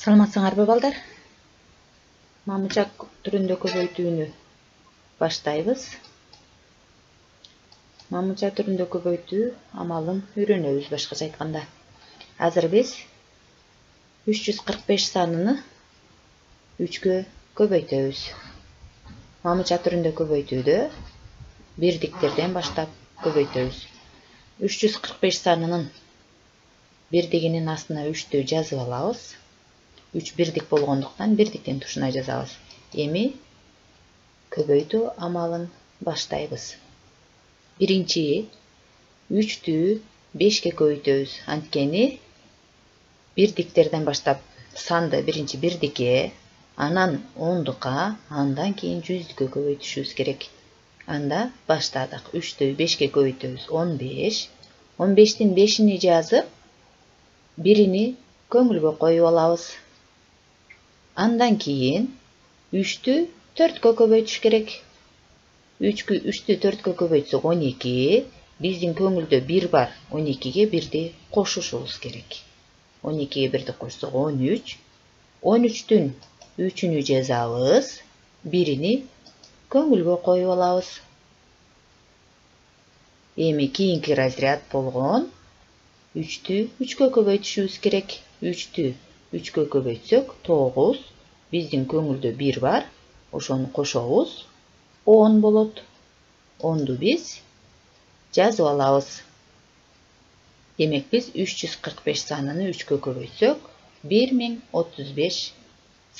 Саламатсыңарбы балдар? Мамычак түрүндө көбөйтүүнү баштайбыз. Мамыча түрүндө көбөйтүү амалын үйрөнөбүз башкача айтканда. Азыр биз 345 саныны 3кө көбөйтөбүз. Мамыча түрүндө көбөйтүүдө бирдиктерден баштап көбөйтөбүз. 345 санынын бирдигинин астына 3тү жазып алабыз. 3 бирдик болгондуктан бирдиктин тушуна жазабыз. Эми көбөйтүү амалын баштайбыз. Биринчи 3тү 5ке көбөйтөбүз. Анткени бирдиктерден баштап санды биринчи бирдикке, анан ондукка, андан кийин жүздүккө көбөйтүшүбүз керек. Анда баштадык. 3тү 5ке көбөйтөбүз. 15. 15тин 5-ини жазып, бирини көңүлгө коюп алабыз. Андан кийин 3тү 4кө көбөйтүш керек. 3тү 4кө көбөйтсөк 12. Биздин көңүлдө 1 бар. 12ге 1ди кошушубуз керек. 12ге 1ди кошсок 13. 13түн 3-үнү жазабыз. Бирини көңүлгө коюп алабыз. Эми кийинки разряд болгон 3тү 3кө көбөйтүшүбүз керек. 3тү 3кө көбөйтсөк 9. Биздин көңүлдө 1 бар. Ошону кошобуз. 10 болот. 10ду биз жазып алабыз. Демек биз 345 саныны 3кө көбөйтсөк 1035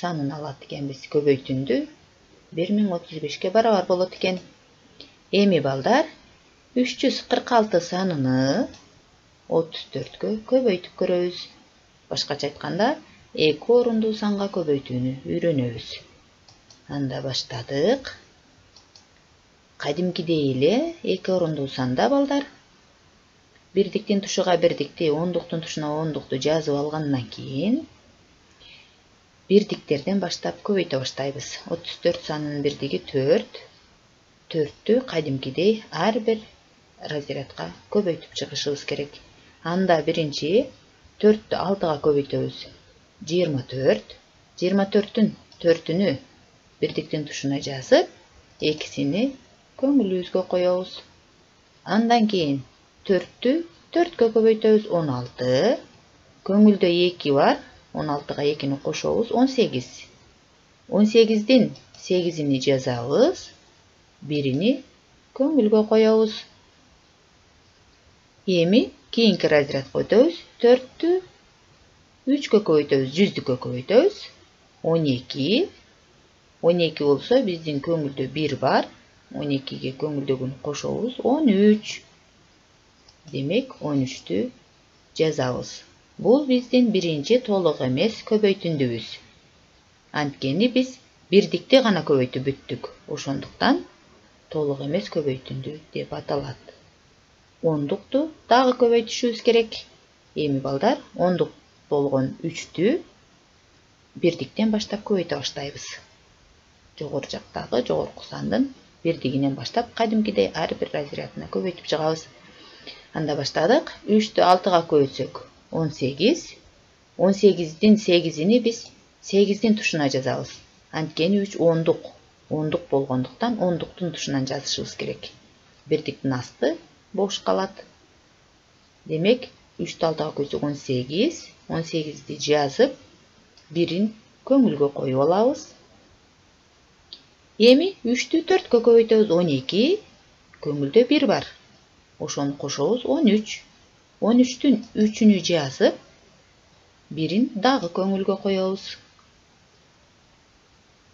санын алат экенбиз. Көбөйтүндү 1035ке барабар болот экен. Эми балдар 346 саныны 34кө көбөйтүп көрөбүз. Башкача айтканда, 2 орундуу санга көбөйтүүнү үйрөнөбүз. Анда баштадык. Кадимкидей эле 2 орундуу санда балдар. Бирдиктин тушуга бирдикти, ондуктун тушуна ондукту жазып алгандан кийин бирдиктерден баштап көбөйтө баштайбыз. 34 санынын бирдиги 4. 4тү кадимкидей ар бир разрядка көбөйтүп чыгышыбыз керек. Анда биринчи 4тү 6га көбөйтөбүз. 24. 24түн 4-үнү бирдиктин тушуна жазып, 2сини көңүлүбүзгө коебуз. Андан кийин 4тү 4кө көбөйтөбүз. 16. Көңүлдө 2 бар. 16га 2ни кошобуз. 18. 18дин 8-ини жазабыз. Бирини көңүлгө коебуз. Эми кийинки разрядка өтөбүз. 4тү 3кө көбөйтөбүз. Жүздүккө көбөйтөбүз. 12. 12 болсо биздин көңүлдө 1 бар. 12ге көңүлдөгүнү кошобуз. 13. Демек 13тү жазабыз. Бул биздин биринчи толук эмес көбөйтүндүбүз. Анткени биз бирдикти гана көбөйтүп бүттүк. Ошондуктан толук эмес көбөйтүндү деп аталат. Ондукту дагы көбөйтүшүбүз керек. Эми балдар, ондук болгон 3тү бирдиктен баштап көбөйтө баштайбыз. Жогору жактагы жогорку сандын бирдигинен баштап кадимкидей ар бир разрядына көбөйтүп чыгабыз. Анда баштадык. 3тү 6га көбөйтсөк 18. 18дин 8-ини биз 8дин тушуна жазабыз. Анткени 3 ондук. Ондук болгондуктан ондуктун тушунан жазышыбыз керек. Бирдиктин асты бош калат. Демек 3тү 6га көбөйтсөк 18. 18ди жазып, бирин көңүлгө коюп алабыз. Эми 3тү 4кө көбөйтөбүз. 12. Көңүлдө 1 бар. Ошону кошобуз. 13. 13түн 3-үнү жазып, бирин дагы көңүлгө коебуз.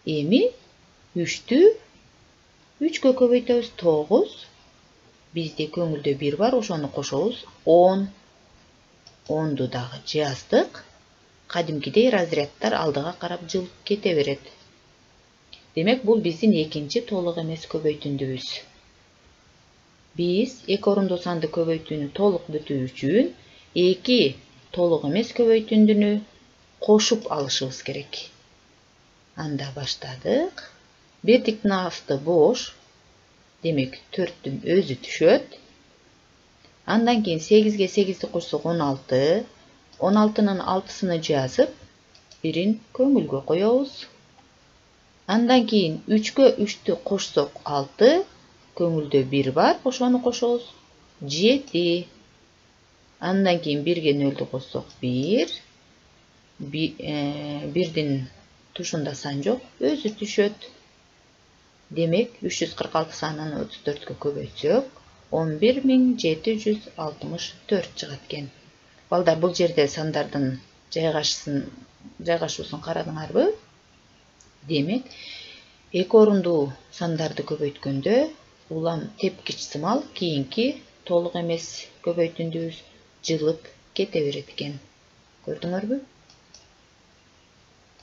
Эми 3тү 3кө көбөйтөбүз. 9. Бизде көңүлдө 1 бар. Ошону кошобуз. 10. 10ду дагы жаздык. Кадимкидей разрядтар алдыга карап жылып кете берет. Демек, бул биздин экинчи толук эмес көбөйтүндүбүз. Биз 2 орундуу санды көбөйтүүнү толук бүтүү үчүн 2 толук эмес көбөйтүндүнү кошуп алышыбыз керек. Анда баштадык. Бирдиктин асты бош. Демек, 4түн өзү түшөт. Андан кийин 8ге 8ди кошсок 16. 16-нын 6-сыны жазып, бирин көңүлгө коебуз. Андан кийин 3-кө 3-тү кошсок 6, көңүлдө 1 бар, ошону кошобуз. 7. Андан кийин 1-ге 0-ду кошсок 1. 1-дин тушунда сан жок, өзү түшөт. Демек, 346 санын 34-кө көбөйтсөк, 11764 чыгат экен. Балдар, бул жерде сандардын жайгашуусун карадыңарбы? Демек, эки орундуу сандарды көбөйткөндө улам тепкич сымал кийинки толук эмес көбөйтүндүбүз жылып кете берет экен. Көрдүңөрбү?